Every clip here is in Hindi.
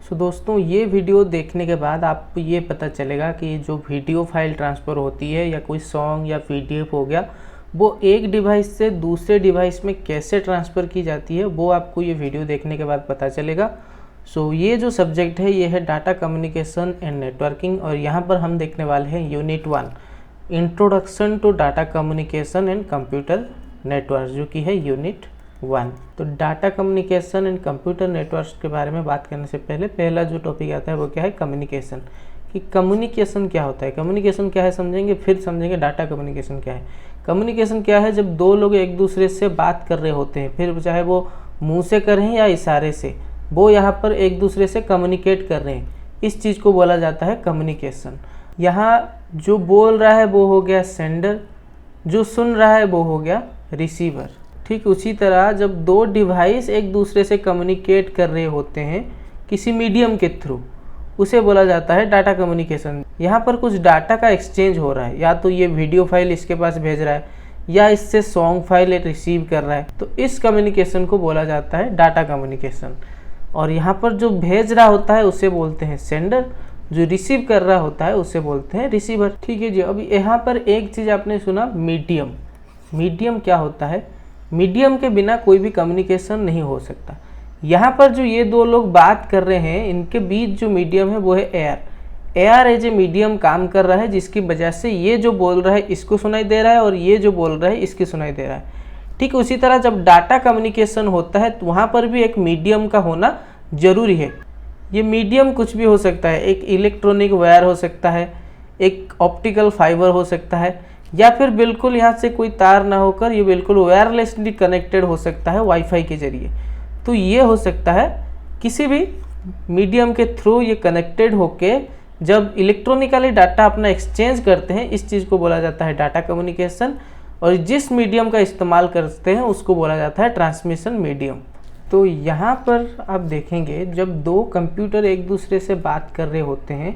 दोस्तों ये वीडियो देखने के बाद आपको ये पता चलेगा कि जो वीडियो फाइल ट्रांसफ़र होती है या कोई सॉन्ग या पीडीएफ हो गया, वो एक डिवाइस से दूसरे डिवाइस में कैसे ट्रांसफ़र की जाती है, वो आपको ये वीडियो देखने के बाद पता चलेगा। ये जो सब्जेक्ट है ये है डाटा कम्युनिकेशन एंड नेटवर्किंग, और यहाँ पर हम देखने वाले हैं unit 1 introduction to data communication and computer network, जो कि है यूनिट 1। तो data communication and computer networks के बारे में बात करने से पहले पहला जो टॉपिक आता है वो क्या है, कम्युनिकेशन। कि कम्युनिकेशन क्या होता है, कम्युनिकेशन क्या है समझेंगे, फिर समझेंगे डाटा कम्युनिकेशन क्या है। कम्युनिकेशन क्या है, जब दो लोग एक दूसरे से बात कर रहे होते हैं, फिर चाहे वो मुंह से कर रहे हैं या इशारे से, वो यहाँ पर एक दूसरे से कम्युनिकेट कर रहे हैं, इस चीज़ को बोला जाता है कम्युनिकेशन। यहाँ जो बोल रहा है वो हो गया सेंडर, जो सुन रहा है वो हो गया रिसीवर। ठीक उसी तरह जब दो डिवाइस एक दूसरे से कम्युनिकेट कर रहे होते हैं किसी मीडियम के थ्रू, उसे बोला जाता है डाटा कम्युनिकेशन। यहाँ पर कुछ डाटा का एक्सचेंज हो रहा है, या तो ये वीडियो फाइल इसके पास भेज रहा है या इससे सॉन्ग फाइल रिसीव कर रहा है, तो इस कम्युनिकेशन को बोला जाता है डाटा कम्युनिकेशन। और यहाँ पर जो भेज रहा होता है उसे बोलते हैं सेंडर, जो रिसीव कर रहा होता है उसे बोलते हैं रिसीवर। ठीक है जी। अब यहाँ पर एक चीज़ आपने सुना, मीडियम। मीडियम क्या होता है, मीडियम के बिना कोई भी कम्युनिकेशन नहीं हो सकता। यहाँ पर जो ये दो लोग बात कर रहे हैं, इनके बीच जो मीडियम है वो है air. Air as a medium काम कर रहा है, जिसकी वजह से ये जो बोल रहा है इसको सुनाई दे रहा है और ये जो बोल रहा है इसकी सुनाई दे रहा है। ठीक उसी तरह जब डाटा कम्युनिकेशन होता है तो वहाँ पर भी एक मीडियम का होना ज़रूरी है। ये मीडियम कुछ भी हो सकता है, एक इलेक्ट्रॉनिक वायर हो सकता है, एक ऑप्टिकल फाइबर हो सकता है, या फिर बिल्कुल यहाँ से कोई तार ना होकर ये बिल्कुल वायरलेसली कनेक्टेड हो सकता है वाईफाई के ज़रिए। तो ये हो सकता है किसी भी मीडियम के थ्रू ये कनेक्टेड होके जब इलेक्ट्रॉनिकली डाटा अपना एक्सचेंज करते हैं, इस चीज़ को बोला जाता है डाटा कम्युनिकेशन। और जिस मीडियम का इस्तेमाल करते हैं उसको बोला जाता है ट्रांसमिशन मीडियम। तो यहाँ पर आप देखेंगे जब दो कंप्यूटर एक दूसरे से बात कर रहे होते हैं,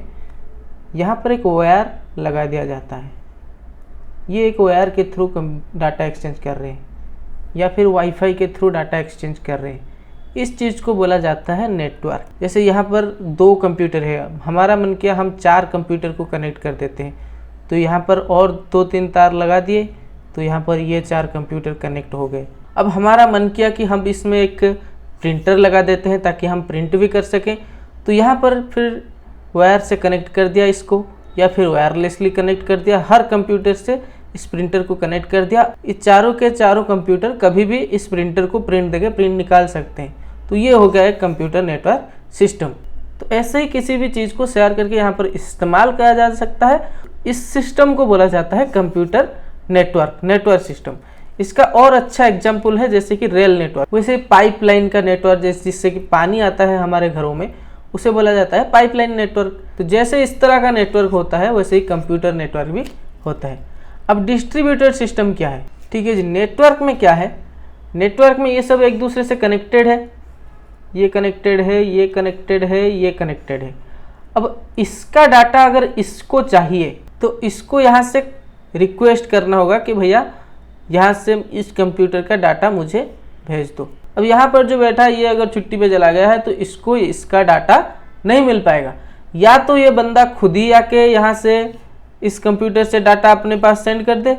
यहाँ पर एक वायर लगा दिया जाता है। ये एक वायर के थ्रू डाटा एक्सचेंज कर रहे हैं या फिर वाईफाई के थ्रू डाटा एक्सचेंज कर रहे हैं, इस चीज़ को बोला जाता है नेटवर्क। जैसे यहाँ पर दो कंप्यूटर है, हमारा मन किया हम 4 कंप्यूटर को कनेक्ट कर देते हैं, तो यहाँ पर और 2-3 तार लगा दिए, तो यहाँ पर ये 4 कंप्यूटर कनेक्ट हो गए। अब हमारा मन किया कि हम इसमें एक प्रिंटर लगा देते हैं ताकि हम प्रिंट भी कर सकें, तो यहाँ पर फिर वायर से कनेक्ट कर दिया इसको, या फिर वायरलेसली कनेक्ट कर दिया, हर कंप्यूटर से इस प्रिंटर को कनेक्ट कर दिया। इस चारों के चारों कंप्यूटर कभी भी इस प्रिंटर को प्रिंट देके प्रिंट निकाल सकते हैं। तो ये हो गया एक कंप्यूटर नेटवर्क सिस्टम। तो ऐसे ही किसी भी चीज़ को शेयर करके यहाँ पर इस्तेमाल किया जा सकता है। इस सिस्टम को बोला जाता है कंप्यूटर नेटवर्क सिस्टम। इसका और अच्छा एग्जाम्पल है जैसे कि रेल नेटवर्क, वैसे पाइपलाइन का नेटवर्क, जिससे कि पानी आता है हमारे घरों में, उसे बोला जाता है पाइपलाइन नेटवर्क। तो जैसे इस तरह का नेटवर्क होता है वैसे ही कंप्यूटर नेटवर्क भी होता है। अब डिस्ट्रीब्यूटेड सिस्टम क्या है, ठीक है जी। नेटवर्क में क्या है, नेटवर्क में ये सब एक दूसरे से कनेक्टेड है, ये कनेक्टेड है, ये कनेक्टेड है, ये कनेक्टेड है। अब इसका डाटा अगर इसको चाहिए तो इसको यहाँ से रिक्वेस्ट करना होगा कि भैया यहाँ से इस कंप्यूटर का डाटा मुझे भेज दो। अब यहाँ पर जो बैठा है ये अगर छुट्टी पे चला गया है तो इसको इसका डाटा नहीं मिल पाएगा। या तो ये बंदा खुद ही आके यहाँ से इस कंप्यूटर से डाटा अपने पास सेंड कर दे,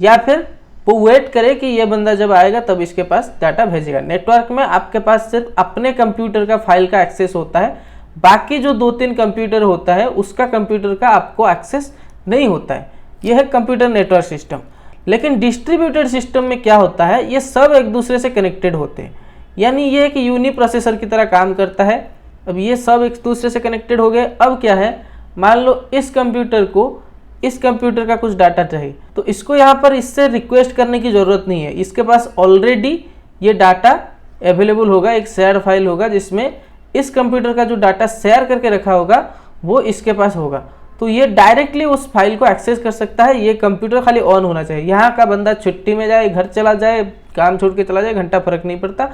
या फिर वो वेट करे कि ये बंदा जब आएगा तब इसके पास डाटा भेजेगा। नेटवर्क में आपके पास सिर्फ अपने कंप्यूटर का फाइल का एक्सेस होता है, बाकी जो 2-3 कंप्यूटर होता है उसका कंप्यूटर का आपको एक्सेस नहीं होता है। यह है कंप्यूटर नेटवर्क सिस्टम। लेकिन डिस्ट्रीब्यूटेड सिस्टम में क्या होता है, ये सब एक दूसरे से कनेक्टेड होते हैं, यानी ये एक यूनि प्रोसेसर की तरह काम करता है। अब ये सब एक दूसरे से कनेक्टेड हो गए। अब क्या है, मान लो इस कंप्यूटर को इस कंप्यूटर का कुछ डाटा चाहिए, तो इसको यहाँ पर इससे रिक्वेस्ट करने की ज़रूरत नहीं है, इसके पास ऑलरेडी ये डाटा अवेलेबल होगा। एक शेयर फाइल होगा जिसमें इस कंप्यूटर का जो डाटा शेयर करके रखा होगा वो इसके पास होगा, तो ये डायरेक्टली उस फाइल को एक्सेस कर सकता है। ये कंप्यूटर खाली ऑन होना चाहिए। यहाँ का बंदा छुट्टी में जाए, घर चला जाए, काम छोड़ के चला जाए, घंटा फर्क नहीं पड़ता,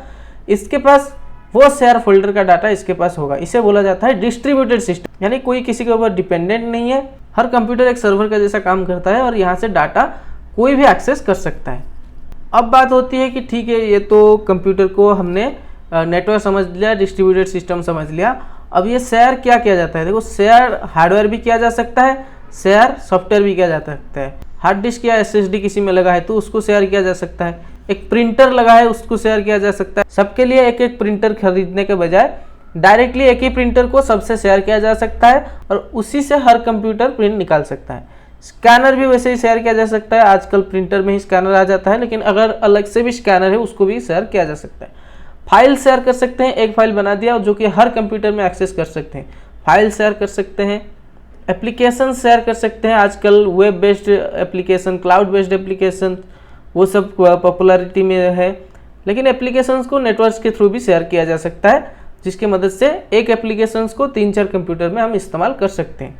इसके पास वो शेयर फोल्डर का डाटा इसके पास होगा। इसे बोला जाता है डिस्ट्रीब्यूटेड सिस्टम, यानी कोई किसी के ऊपर डिपेंडेंट नहीं है। हर कंप्यूटर एक सर्वर का जैसा काम करता है और यहाँ से डाटा कोई भी एक्सेस कर सकता है। अब बात होती है कि ठीक है, ये तो कंप्यूटर को हमने नेटवर्क समझ लिया, डिस्ट्रीब्यूटेड सिस्टम समझ लिया, अब ये शेयर क्या किया जाता है, देखो शेयर हार्डवेयर भी किया जा सकता है, शेयर सॉफ्टवेयर भी किया जा सकता है। हार्ड डिस्क या SSD किसी में लगा है तो उसको शेयर किया जा सकता है, एक प्रिंटर लगा है उसको शेयर किया जा सकता है। सबके लिए एक एक प्रिंटर खरीदने के बजाय डायरेक्टली एक ही प्रिंटर को सबसे शेयर किया जा सकता है और उसी से हर कंप्यूटर प्रिंट निकाल सकता है। स्कैनर भी वैसे ही शेयर किया जा सकता है, आजकल प्रिंटर में ही स्कैनर आ जाता है, लेकिन अगर अलग से भी स्कैनर है उसको भी शेयर किया जा सकता है। फाइल शेयर कर सकते हैं, एक फाइल बना दिया जो कि हर कंप्यूटर में एक्सेस कर सकते हैं, फाइल शेयर कर सकते हैं। एप्लीकेशन शेयर कर सकते हैं, आजकल web based application, cloud based application वो सब पॉपुलैरिटी में है, लेकिन एप्लीकेशंस को नेटवर्क के थ्रू भी शेयर किया जा सकता है, जिसकी मदद से एक एप्लीकेशंस को 3-4 कंप्यूटर में हम इस्तेमाल कर सकते हैं।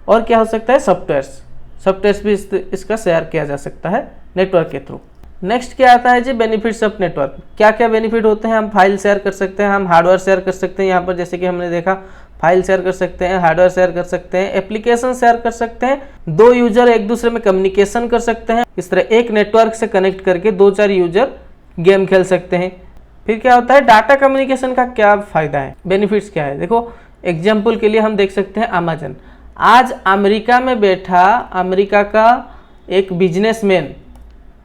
और क्या हो सकता है, सॉफ्टवेयर्स भी इसका शेयर किया जा सकता है नेटवर्क के थ्रू। नेक्स्ट क्या आता है जी, बेनिफिट्स ऑफ नेटवर्क। क्या क्या बेनिफिट होते हैं, हम फाइल शेयर कर सकते हैं, हम हार्डवेयर शेयर कर सकते हैं, यहाँ पर जैसे कि हमने देखा फाइल शेयर कर सकते हैं, हार्डवेयर शेयर कर सकते हैं, एप्लीकेशन शेयर कर सकते हैं, 2 यूजर एक दूसरे में कम्युनिकेशन कर सकते हैं, इस तरह एक नेटवर्क से कनेक्ट करके 2-4 यूजर गेम खेल सकते हैं। फिर क्या होता है, डाटा कम्युनिकेशन का क्या फायदा है, बेनिफिट्स क्या है। देखो एग्जाम्पल के लिए हम देख सकते हैं अमेजन। आज अमेरिका में बैठा अमेरिका का एक बिजनेसमैन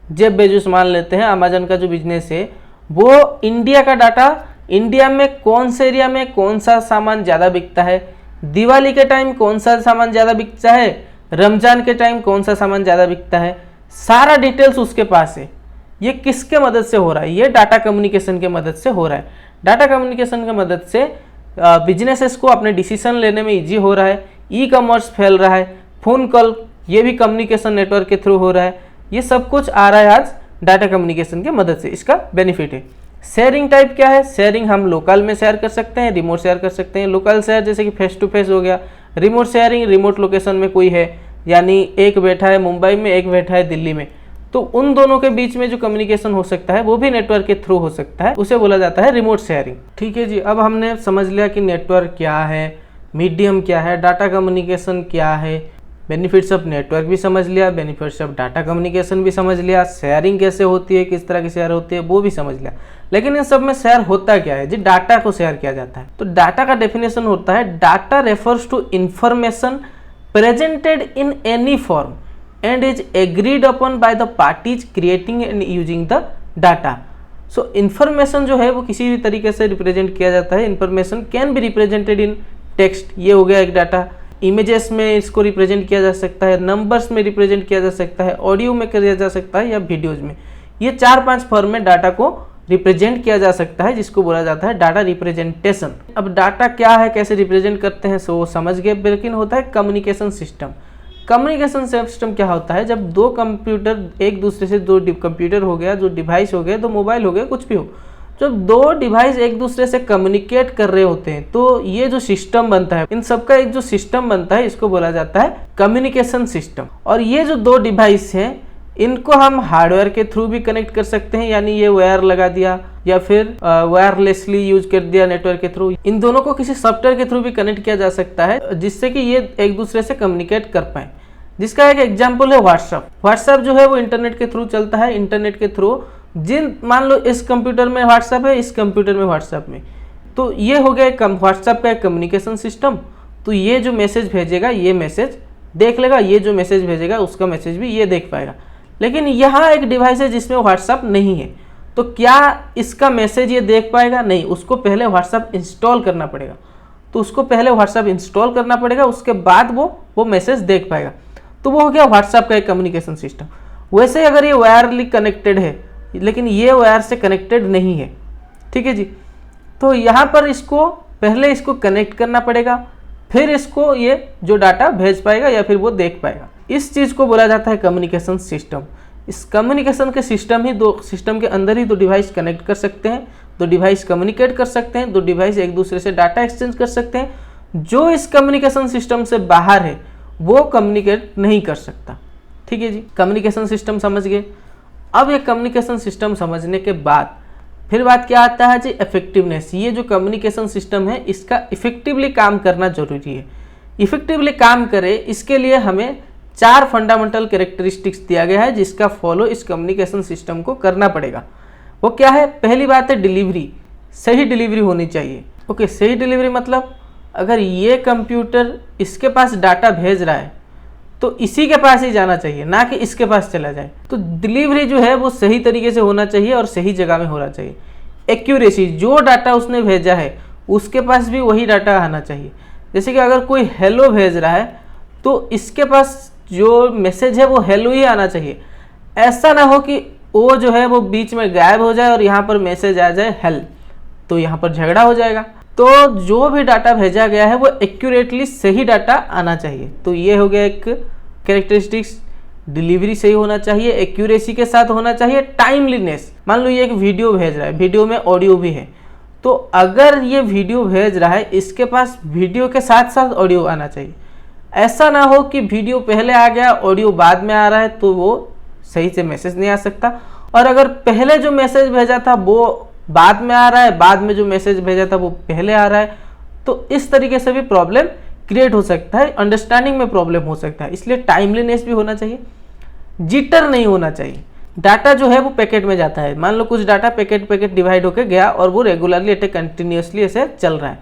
जेफ बेजोस मान लेते हैं, अमेजन का जो बिजनेस है वो इंडिया का डाटा, इंडिया में कौन से एरिया में कौन सा सामान ज़्यादा बिकता है, दिवाली के टाइम कौन सा सामान ज़्यादा बिकता है, रमजान के टाइम कौन सा सामान ज़्यादा बिकता है, सारा डिटेल्स उसके पास है। ये किसके मदद से हो रहा है, ये डाटा कम्युनिकेशन के मदद से हो रहा है। डाटा कम्युनिकेशन की मदद से बिजनेसेस को अपने डिसीजन लेने में ईजी हो रहा है, ई कॉमर्स फैल रहा है, फ़ोन कॉल ये भी कम्युनिकेशन नेटवर्क के थ्रू हो रहा है। ये सब कुछ आ रहा है आज डाटा कम्युनिकेशन की मदद से, इसका बेनिफिट है। शेयरिंग टाइप क्या है, शेयरिंग हम लोकल में शेयर कर सकते हैं, रिमोट शेयर कर सकते हैं। लोकल शेयर जैसे कि फेस टू फेस हो गया, रिमोट शेयरिंग रिमोट लोकेशन में कोई है, यानी एक बैठा है मुंबई में, एक बैठा है दिल्ली में, तो उन दोनों के बीच में जो कम्युनिकेशन हो सकता है वो भी नेटवर्क के थ्रू हो सकता है, उसे बोला जाता है रिमोट शेयरिंग। ठीक है जी, अब हमने समझ लिया कि नेटवर्क क्या है, मीडियम क्या है, डाटा कम्युनिकेशन क्या है, बेनिफिट्स ऑफ नेटवर्क भी समझ लिया, बेनिफिट्स ऑफ डाटा कम्युनिकेशन भी समझ लिया, शेयरिंग कैसे होती है, किस तरह की शेयर होती है वो भी समझ लिया। लेकिन इन सब में शेयर होता क्या है जी, डाटा को शेयर किया जाता है। तो डाटा का डेफिनेशन होता है, data refers to information presented in any form and is agreed upon by the parties creating and using the data. So information जो है वो किसी भी तरीके से रिप्रेजेंट किया जाता है। information can be represented in text, ये हो गया एक डाटा। इमेजेस में इसको रिप्रेजेंट किया जा सकता है, नंबर्स में रिप्रेजेंट किया जा सकता है, ऑडियो में किया जा सकता है या वीडियोज में। ये 4-5 फॉर्म में डाटा को रिप्रेजेंट किया जा सकता है, जिसको बोला जाता है डाटा रिप्रेजेंटेशन। अब डाटा क्या है, कैसे रिप्रेजेंट करते हैं सो समझ गए, लेकिन होता है कम्युनिकेशन सिस्टम। कम्युनिकेशन सिस्टम क्या होता है, जब 2 कंप्यूटर एक दूसरे से, 2 कंप्यूटर हो गया, जो डिवाइस हो गया, 2 मोबाइल हो गया, कुछ भी हो, जब 2 डिवाइस एक दूसरे से कम्युनिकेट कर रहे होते हैं तो ये जो सिस्टम बनता है, इन सबका एक जो सिस्टम बनता है इसको बोला जाता है कम्युनिकेशन सिस्टम। और ये जो 2 डिवाइस हैं इनको हम हार्डवेयर के थ्रू भी कनेक्ट कर सकते हैं, यानी ये वायर लगा दिया या फिर वायरलेसली यूज कर दिया नेटवर्क के थ्रू। इन दोनों को किसी सॉफ्टवेयर के थ्रू भी कनेक्ट किया जा सकता है जिससे कि ये एक दूसरे से कम्युनिकेट कर पाए। जिसका एक एग्जाम्पल है व्हाट्सअप। व्हाट्सअप जो है वो इंटरनेट के थ्रू चलता है। इंटरनेट के थ्रू मान लो इस कंप्यूटर में व्हाट्सअप है, इस कंप्यूटर में व्हाट्सअप में, तो ये हो गया व्हाट्सअप का एक कम्युनिकेशन सिस्टम। तो ये जो मैसेज भेजेगा ये मैसेज देख लेगा, ये जो मैसेज भेजेगा उसका मैसेज भी ये देख पाएगा। लेकिन यहाँ एक डिवाइस है जिसमें व्हाट्सअप नहीं है, तो क्या इसका मैसेज ये देख पाएगा? नहीं, उसको पहले व्हाट्सअप इंस्टॉल करना पड़ेगा। तो उसको पहले व्हाट्सअप इंस्टॉल करना पड़ेगा, उसके बाद वो मैसेज देख पाएगा। तो वो हो गया व्हाट्सएप का एक कम्युनिकेशन सिस्टम। वैसे ही अगर ये वायरली कनेक्टेड है लेकिन ये वायर से कनेक्टेड नहीं है, ठीक है जी, तो यहाँ पर इसको पहले इसको कनेक्ट करना पड़ेगा, फिर इसको ये जो डाटा भेज पाएगा या फिर वो देख पाएगा। इस चीज़ को बोला जाता है कम्युनिकेशन सिस्टम। इस कम्युनिकेशन के सिस्टम के अंदर ही 2 डिवाइस कनेक्ट कर सकते हैं, 2 डिवाइस कम्युनिकेट कर सकते हैं, 2 डिवाइस एक दूसरे से डाटा एक्सचेंज कर सकते हैं। जो इस कम्युनिकेशन सिस्टम से बाहर है वो कम्युनिकेट नहीं कर सकता। ठीक है जी, कम्युनिकेशन सिस्टम समझ गए। अब ये कम्युनिकेशन सिस्टम समझने के बाद फिर बात क्या आता है जी, इफेक्टिवनेस। ये जो कम्युनिकेशन सिस्टम है इसका इफेक्टिवली काम करना जरूरी है। इफेक्टिवली काम करे इसके लिए हमें 4 फंडामेंटल कैरेक्टरिस्टिक्स दिया गया है जिसका फॉलो इस कम्युनिकेशन सिस्टम को करना पड़ेगा। वो क्या है? पहली बात है डिलीवरी, सही डिलीवरी होनी चाहिए। ओके, सही डिलीवरी मतलब अगर ये कंप्यूटर इसके पास डाटा भेज रहा है तो इसी के पास ही जाना चाहिए, ना कि इसके पास चला जाए। तो डिलीवरी जो है वो सही तरीके से होना चाहिए और सही जगह में होना चाहिए। एक्यूरेसी, जो डाटा उसने भेजा है उसके पास भी वही डाटा आना चाहिए। जैसे कि अगर कोई हेलो भेज रहा है तो इसके पास जो मैसेज है वो हेलो ही आना चाहिए। ऐसा ना हो कि वो जो है वो बीच में गायब हो जाए और यहाँ पर मैसेज आ जाए हेल, तो यहाँ पर झगड़ा हो जाएगा। तो जो भी डाटा भेजा गया है वो एक्यूरेटली सही डाटा आना चाहिए। तो ये हो गया एक कैरेक्टरिस्टिक्स, डिलीवरी सही होना चाहिए, एक्यूरेसी के साथ होना चाहिए, टाइमलीनेस। मान लो ये एक वीडियो भेज रहा है, वीडियो में ऑडियो भी है, तो अगर ये वीडियो भेज रहा है इसके पास वीडियो के साथ साथ ऑडियो आना चाहिए। ऐसा ना हो कि वीडियो पहले आ गया ऑडियो बाद में आ रहा है, तो वो सही से मैसेज नहीं आ सकता। और अगर पहले जो मैसेज भेजा था वो बाद में आ रहा है, बाद में जो मैसेज भेजा था वो पहले आ रहा है, तो इस तरीके से भी प्रॉब्लम क्रिएट हो सकता है, अंडरस्टैंडिंग में प्रॉब्लम हो सकता है। इसलिए टाइमलीनेस भी होना चाहिए, जिटर नहीं होना चाहिए। डाटा जो है वो पैकेट में जाता है, मान लो कुछ डाटा पैकेट डिवाइड होकर गया और वो रेगुलरली ऐसे कंटिन्यूसली ऐसे चल रहा है,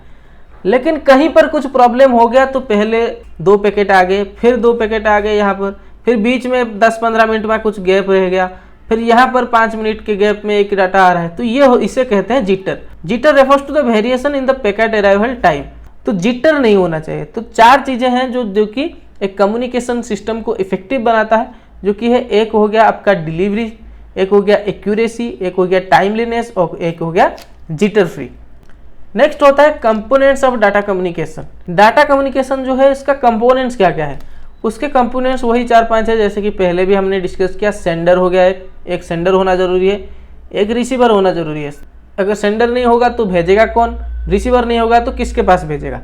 लेकिन कहीं पर कुछ प्रॉब्लम हो गया तो पहले 2 पैकेट आ गए, फिर 2 पैकेट आ गए यहाँ पर, फिर बीच में 10-15 मिनट में कुछ गैप रह गया, फिर यहाँ पर 5 मिनट के गैप में एक डाटा आ रहा है, तो ये इसे कहते हैं jitter. Jitter refers to the variation in the packet arrival time. तो जिटर नहीं होना चाहिए। तो 4 चीज़ें हैं जो कि एक कम्युनिकेशन सिस्टम को इफेक्टिव बनाता है, जो कि है, एक हो गया आपका डिलीवरी, एक हो गया एक्यूरेसी, एक हो गया टाइमलीनेस और एक हो गया जिटर फ्री। नेक्स्ट होता है components of data communication. Data communication जो है इसका कंपोनेंट्स क्या क्या है, उसके कंपोनेंट्स वही 4-5 है, जैसे कि पहले भी हमने डिस्कस किया। सेंडर हो गया, एक सेंडर होना जरूरी है, एक रिसीवर होना जरूरी है। अगर सेंडर नहीं होगा तो भेजेगा कौन, रिसीवर नहीं होगा तो किसके पास भेजेगा।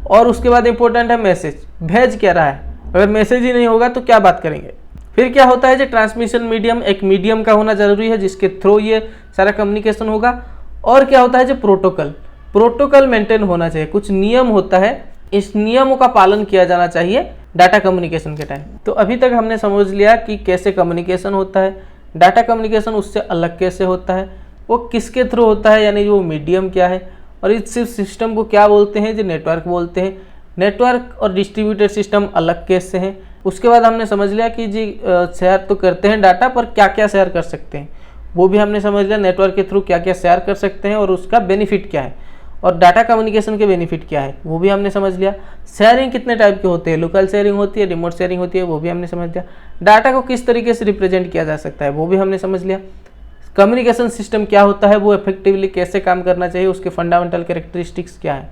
और उसके बाद इंपॉर्टेंट है मैसेज, भेज क्या रहा है, अगर मैसेज ही नहीं होगा तो क्या बात करेंगे। फिर क्या होता है जो ट्रांसमिशन मीडियम, एक मीडियम का होना जरूरी है जिसके थ्रू ये सारा कम्युनिकेशन होगा। और क्या होता है जो प्रोटोकॉल मेंटेन होना चाहिए, कुछ नियम होता है, इस नियमों का पालन किया जाना चाहिए डाटा कम्युनिकेशन के टाइम। तो अभी तक हमने समझ लिया कि कैसे कम्युनिकेशन होता है, डाटा कम्युनिकेशन उससे अलग कैसे होता है, वो किसके थ्रू होता है, यानी वो मीडियम क्या है, और इस सिस्टम को क्या बोलते हैं, जो नेटवर्क बोलते हैं। नेटवर्क और डिस्ट्रीब्यूटेड सिस्टम अलग कैसे हैं। उसके बाद हमने समझ लिया कि जी शेयर तो करते हैं डाटा, पर क्या क्या शेयर कर सकते हैं वो भी हमने समझ लिया। नेटवर्क के थ्रू क्या क्या शेयर कर सकते हैं और उसका बेनिफिट क्या है, और डाटा कम्युनिकेशन के बेनिफिट क्या है वो भी हमने समझ लिया। शेयरिंग कितने टाइप के होते हैं, लोकल शेयरिंग होती है, रिमोट शेयरिंग होती है, वो भी हमने समझ लिया। डाटा को किस तरीके से रिप्रेजेंट किया जा सकता है वो भी हमने समझ लिया। कम्युनिकेशन सिस्टम क्या होता है, वो इफेक्टिवली कैसे काम करना चाहिए, उसके फंडामेंटल कैरेक्टरिस्टिक्स क्या है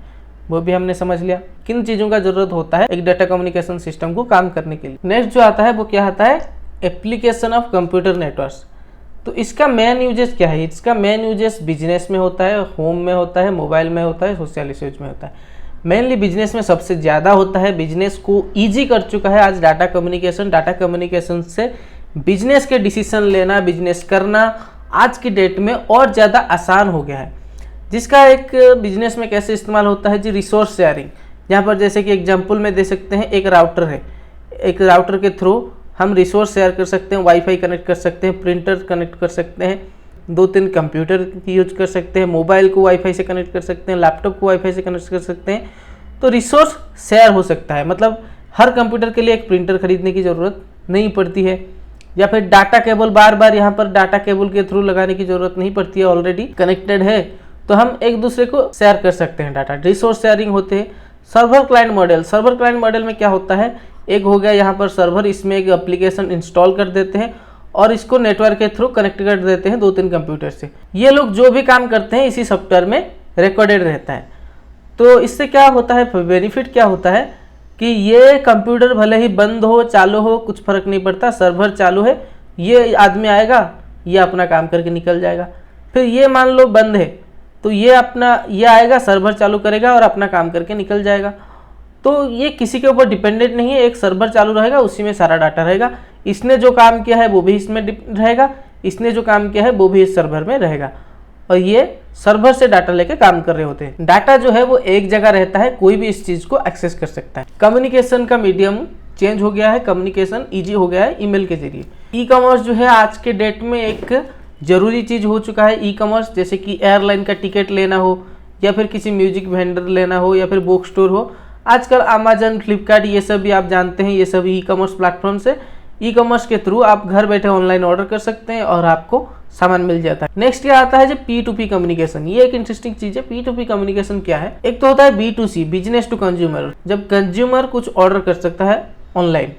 वो भी हमने समझ लिया। किन चीज़ों का जरूरत होता है एक डाटा कम्युनिकेशन सिस्टम को काम करने के लिए। नेक्स्ट जो आता है वो क्या आता है, एप्लीकेशन ऑफ कंप्यूटर नेटवर्क्स। तो इसका मेन यूजेस क्या है, इसका मेन यूजेस बिजनेस में होता है, होम में होता है, मोबाइल में होता है, सोशल यूज में होता है। मेनली बिजनेस में सबसे ज़्यादा होता है। बिजनेस को ईजी कर चुका है आज डाटा कम्युनिकेशन। डाटा कम्युनिकेशन से बिजनेस के डिसीजन लेना, बिजनेस करना आज की डेट में और ज़्यादा आसान हो गया है। जिसका एक बिजनेस में कैसे इस्तेमाल होता है जी, रिसोर्स शेयरिंग। यहाँ पर जैसे कि एग्जांपल में दे सकते हैं, एक राउटर है, एक राउटर के थ्रू हम रिसोर्स शेयर कर सकते हैं, वाईफाई कनेक्ट कर सकते हैं, प्रिंटर कनेक्ट कर सकते हैं, 2-3 कंप्यूटर की यूज कर सकते हैं, मोबाइल को वाईफाई से कनेक्ट कर सकते हैं, लैपटॉप को वाईफाई से कनेक्ट कर सकते हैं। तो रिसोर्स शेयर हो सकता है, मतलब हर कंप्यूटर के लिए एक प्रिंटर खरीदने की ज़रूरत नहीं पड़ती है, या फिर डाटा केबल बार बार यहाँ पर डाटा केबल के थ्रू लगाने की ज़रूरत नहीं पड़ती है, ऑलरेडी कनेक्टेड है तो हम एक दूसरे को शेयर कर सकते हैं डाटा। रिसोर्स शेयरिंग होते हैं। Server client model, server client model में क्या होता है, एक हो गया यहाँ पर सर्वर, इसमें एक एप्लीकेशन इंस्टॉल कर देते हैं और इसको नेटवर्क के थ्रू कनेक्ट कर देते हैं 2-3 कंप्यूटर से। ये लोग जो भी काम करते हैं इसी सॉफ्टवेयर में रिकॉर्डेड रहता है। तो इससे क्या होता है, बेनिफिट क्या होता है कि ये कंप्यूटर भले ही बंद हो चालू हो कुछ फर्क नहीं पड़ता, सर्वर चालू है, ये आदमी आएगा, ये अपना काम करके निकल जाएगा। फिर ये मान लो बंद है तो ये आएगा, सर्वर चालू करेगा और अपना काम करके निकल जाएगा। तो ये किसी के ऊपर डिपेंडेंट नहीं है, एक सर्वर चालू रहेगा, उसी में सारा डाटा रहेगा। इसने जो काम किया है वो भी इसमें रहेगा, इसने जो काम किया है वो भी इस सर्वर में रहेगा, और ये सर्वर से डाटा लेके काम कर रहे होते हैं। डाटा जो है वो एक जगह रहता है, कोई भी इस चीज़ को एक्सेस कर सकता है। कम्युनिकेशन का मीडियम चेंज हो गया है, कम्युनिकेशन ईजी हो गया है ईमेल के जरिए। ई कॉमर्स जो है आज के डेट में एक जरूरी चीज़ हो चुका है। ई कॉमर्स जैसे कि एयरलाइन का टिकट लेना हो या फिर किसी म्यूजिक वेंडर लेना हो या फिर बुक स्टोर हो। आजकल अमेजन, फ्लिपकार्ट ये सब भी आप जानते हैं, ये सब ई कॉमर्स प्लेटफॉर्म से ई कॉमर्स के थ्रू आप घर बैठे ऑनलाइन ऑर्डर कर सकते हैं और आपको सामान मिल जाता है। नेक्स्ट क्या आता है जो P2P कम्युनिकेशन। ये एक इंटरेस्टिंग चीज है। P2P कम्युनिकेशन क्या है? एक तो होता है B2C, बिजनेस टू कंज्यूमर, जब कंज्यूमर कुछ ऑर्डर कर सकता है ऑनलाइन,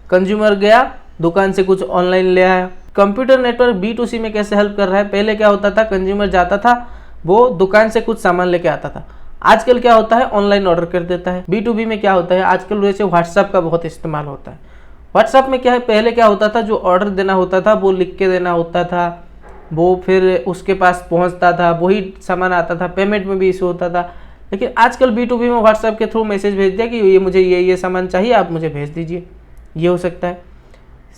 कंज्यूमर गया दुकान से कुछ ऑनलाइन ले आया। कंप्यूटर नेटवर्क B2C में कैसे हेल्प कर रहा है? पहले क्या होता था, कंज्यूमर जाता था, वो दुकान से कुछ सामान लेके आता था। आजकल क्या होता है, ऑनलाइन ऑर्डर कर देता है। B2B में क्या होता है, आजकल वैसे व्हाट्सएप का बहुत इस्तेमाल होता है। व्हाट्सएप में क्या है, पहले क्या होता था, जो ऑर्डर देना होता था वो लिख के देना होता था, वो फिर उसके पास पहुंचता था, वही सामान आता था, पेमेंट में भी इशू होता था। लेकिन आजकल B2B में व्हाट्सएप के थ्रू मैसेज भेज दिया कि ये मुझे ये सामान चाहिए, आप मुझे भेज दीजिए, ये हो सकता है।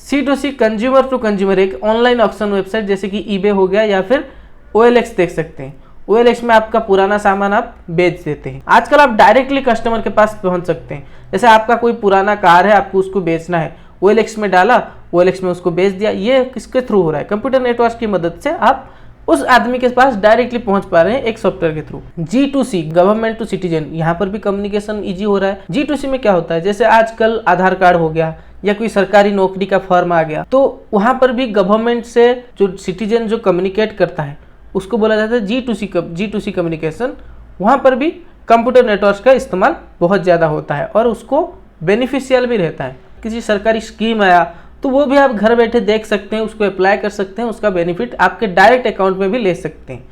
C2C, कंज्यूमर टू कंज्यूमर, एक ऑनलाइन ऑक्शन वेबसाइट जैसे कि eBay हो गया या फिर OLX देख सकते हैं। OLX में आपका पुराना सामान आप बेच देते हैं। आजकल आप डायरेक्टली कस्टमर के पास पहुंच सकते हैं। जैसे आपका कोई पुराना कार है, आपको उसको बेचना है, OLX में डाला, OLX में उसको बेच दिया। ये किसके थ्रू हो रहा है? कंप्यूटर नेटवर्क की मदद से आप उस आदमी के पास डायरेक्टली पहुंच पा रहे हैं एक सॉफ्टवेयर के through. G2C, government to citizen, यहाँ पर भी कम्युनिकेशन इजी हो रहा है। G2C में क्या होता है, जैसे आजकल आधार कार्ड हो गया या कोई सरकारी नौकरी का फॉर्म आ गया, तो वहाँ पर भी गवर्नमेंट से जो सिटीजन जो कम्युनिकेट करता है उसको बोला जाता है G2C कम्युनिकेशन। वहाँ पर भी कंप्यूटर नेटवर्क का इस्तेमाल बहुत ज़्यादा होता है और उसको बेनिफिशियल भी रहता है। किसी सरकारी स्कीम आया तो वो भी आप घर बैठे देख सकते हैं, उसको अप्लाई कर सकते हैं, उसका बेनिफिट आपके डायरेक्ट अकाउंट में भी ले सकते हैं।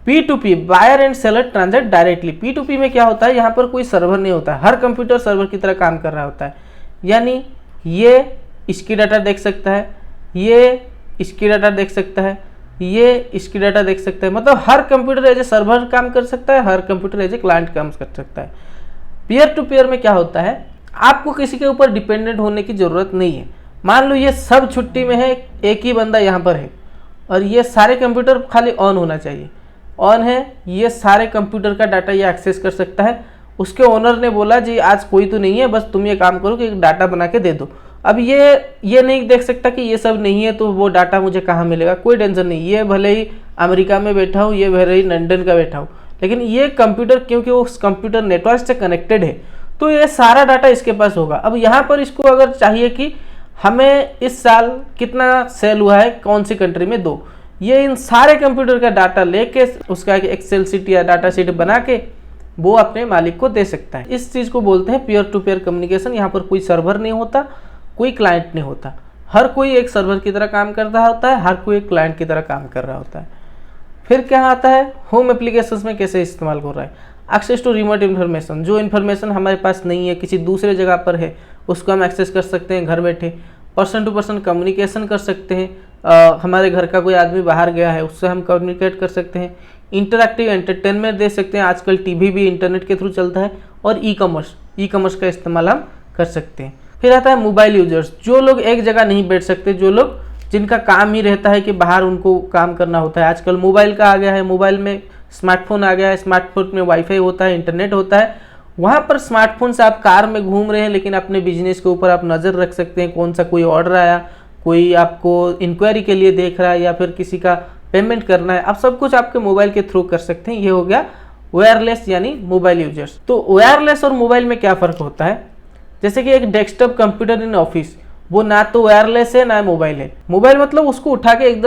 P2P, buyer and seller transact directly. P2P में क्या होता है, यहाँ पर कोई सर्वर नहीं होता है, हर कंप्यूटर सर्वर की तरह काम कर रहा होता है। यानी ये इसकी डाटा देख सकता है, ये इसकी डाटा देख सकता है, ये इसकी डाटा देख सकता है, मतलब हर कंप्यूटर एज ए सर्वर काम कर सकता है, हर कंप्यूटर एज ए क्लाइंट काम कर सकता है। पीयर टू पीयर में क्या होता है, आपको किसी के ऊपर डिपेंडेंट होने की ज़रूरत नहीं है। मान लो ये सब छुट्टी में है, एक ही बंदा यहाँ पर है और ये सारे कंप्यूटर खाली ऑन होना चाहिए, ऑन है, ये सारे कंप्यूटर का डाटा ये एक्सेस कर सकता है। उसके ओनर ने बोला जी आज कोई तो नहीं है, बस तुम ये काम करो कि एक डाटा बना के दे दो। अब ये नहीं देख सकता कि ये सब नहीं है तो वो डाटा मुझे कहाँ मिलेगा, कोई टेंशन नहीं। ये भले ही अमेरिका में बैठा हूँ, ये भले ही लंदन का बैठा हूँ, लेकिन ये कंप्यूटर क्योंकि वो कंप्यूटर नेटवर्क से कनेक्टेड है तो ये सारा डाटा इसके पास होगा। अब यहाँ पर इसको अगर चाहिए कि हमें इस साल कितना सेल हुआ है कौन सी कंट्री में, दो, ये इन सारे कंप्यूटर का डाटा लेके उसका एक एक्सेल शीट या डाटा शीट बना के वो अपने मालिक को दे सकता है। इस चीज़ को बोलते हैं पीयर टू पीयर कम्युनिकेशन। यहाँ पर कोई सर्वर नहीं होता, कोई क्लाइंट नहीं होता, हर कोई एक सर्वर की तरह काम कर रहा होता है, हर कोई एक क्लाइंट की तरह काम कर रहा होता है। फिर क्या आता है, होम एप्लीकेशंस में कैसे इस्तेमाल हो रहा है। एक्सेस टू रिमोट इन्फॉर्मेशन, जो इन्फॉर्मेशन हमारे पास नहीं है, किसी दूसरे जगह पर है, उसको हम एक्सेस कर सकते हैं घर बैठे। पर्सन टू पर्सन कम्युनिकेशन कर सकते हैं, हमारे घर का कोई आदमी बाहर गया है उससे हम कम्युनिकेट कर सकते हैं। इंटरैक्टिव एंटरटेनमेंट दे सकते हैं, आजकल टीवी भी इंटरनेट के थ्रू चलता है। और ई कॉमर्स का इस्तेमाल हम कर सकते हैं। फिर आता है मोबाइल यूजर्स, जो लोग एक जगह नहीं बैठ सकते, जो लोग जिनका काम ही रहता है कि बाहर उनको काम करना होता है। आजकल मोबाइल का आ गया है, मोबाइल में स्मार्टफोन आ गया है, स्मार्टफोन में वाईफाई होता है, इंटरनेट होता है। वहाँ पर स्मार्टफोन से आप कार में घूम रहे हैं लेकिन अपने बिजनेस के ऊपर आप नज़र रख सकते हैं, कौन सा कोई ऑर्डर आया, कोई आपको इंक्वायरी के लिए देख रहा है या फिर किसी का पेमेंट करना है, आप सब कुछ आपके मोबाइल के थ्रू कर सकते हैं। ये हो गया वायरलेस यानी मोबाइल यूजर्स। तो वायरलेस और मोबाइल में क्या फ़र्क होता है, जैसे कि एक डेस्कटॉप कंप्यूटर इन ऑफिस, वो ना तो वायरलेस है ना मोबाइल है। मोबाइल मतलब उसको उठा के एक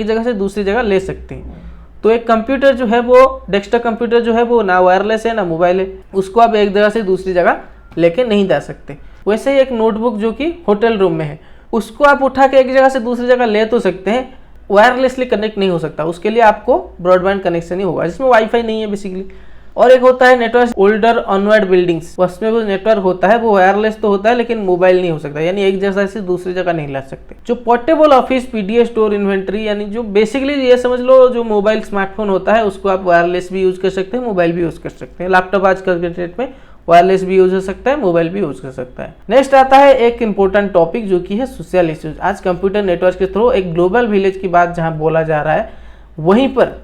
जगह से दूसरी जगह ले सकते हैं। तो एक कंप्यूटर जो है वो डेस्कटॉप कंप्यूटर जो है वो ना वायरलेस है ना मोबाइल है, उसको आप एक जगह से दूसरी जगह लेके नहीं जा सकते। वैसे ही एक नोटबुक जो कि होटल रूम में है, उसको आप उठा के एक जगह से दूसरी जगह ले तो सकते हैं, वायरलेसली कनेक्ट नहीं हो सकता, उसके लिए आपको ब्रॉडबैंड कनेक्शन ही होगा जिसमें वाईफाई नहीं है बेसिकली। और एक होता है नेटवर्क ओल्डर ऑनवर्ड बिल्डिंग्स, उसमें वो नेटवर्क होता है, वो वायरलेस तो होता है लेकिन मोबाइल नहीं हो सकता, यानी एक जगह से दूसरी जगह नहीं ला सकते। जो portable office PDF store inventory, यानी जो बेसिकली ये समझ लो जो मोबाइल स्मार्टफोन होता है उसको आप वायरलेस भी यूज कर सकते हैं, मोबाइल भी यूज कर सकते हैं। लैपटॉप आजकल के डेट में वायरलेस भी यूज हो सकता है, मोबाइल भी यूज कर सकता है। नेक्स्ट आता है एक इंपॉर्टेंट टॉपिक जो कि है सोशल इश्यूज। आज कंप्यूटर नेटवर्क के थ्रू एक ग्लोबल विलेज की बात जहां बोला जा रहा है, वहीं पर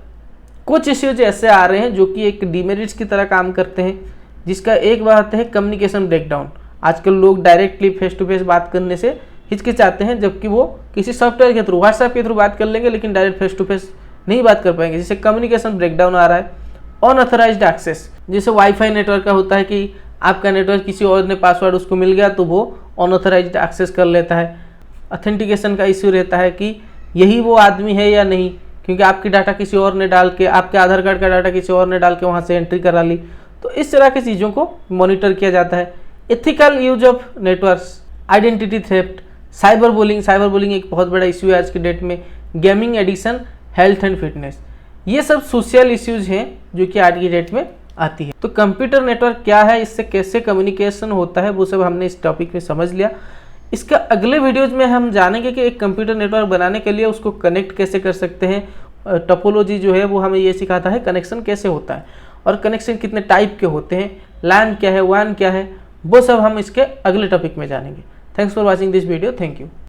कुछ इश्यूज ऐसे आ रहे हैं जो कि एक डीमेरिट्स की तरह काम करते हैं, जिसका एक बात है कम्युनिकेशन ब्रेकडाउन। आजकल लोग डायरेक्टली फेस टू फेस बात करने से हिचकिचाते हैं, जबकि वो किसी सॉफ्टवेयर के थ्रू, व्हाट्सएप के थ्रू बात कर लेंगे लेकिन डायरेक्ट फेस टू फेस नहीं बात कर पाएंगे, जिससे कम्युनिकेशन ब्रेकडाउन आ रहा है। अनऑथराइज्ड एक्सेस, जैसे वाईफाई नेटवर्क का होता है कि आपका नेटवर्क किसी और ने पासवर्ड उसको मिल गया तो वो अनऑथराइज्ड एक्सेस कर लेता है। ऑथेंटिकेशन का इश्यू रहता है कि यही वो आदमी है या नहीं, क्योंकि आपकी डाटा किसी और ने डाल के, आपके आधार कार्ड का डाटा किसी और ने डाल के वहाँ से एंट्री करा ली। तो इस तरह की चीज़ों को मॉनिटर किया जाता है। Ethical use of networks, identity theft, cyber bullying एक बहुत बड़ा इश्यू है आज की डेट में, gaming addiction, health and fitness, ये सब सोशल इश्यूज हैं जो कि आज की डेट में आती है। तो कंप्यूटर नेटवर्क क्या है, इससे कैसे कम्युनिकेशन होता है, वो सब हमने इस टॉपिक में समझ लिया। इसका अगले वीडियोज में हम जानेंगे कि एक कंप्यूटर नेटवर्क बनाने के लिए उसको कनेक्ट कैसे कर सकते हैं। टोपोलॉजी जो है वो हमें ये सिखाता है कनेक्शन कैसे होता है और कनेक्शन कितने टाइप के होते हैं, लैन क्या है, वान क्या है, वो सब हम इसके अगले टॉपिक में जानेंगे। Thanks for watching this video, thank you.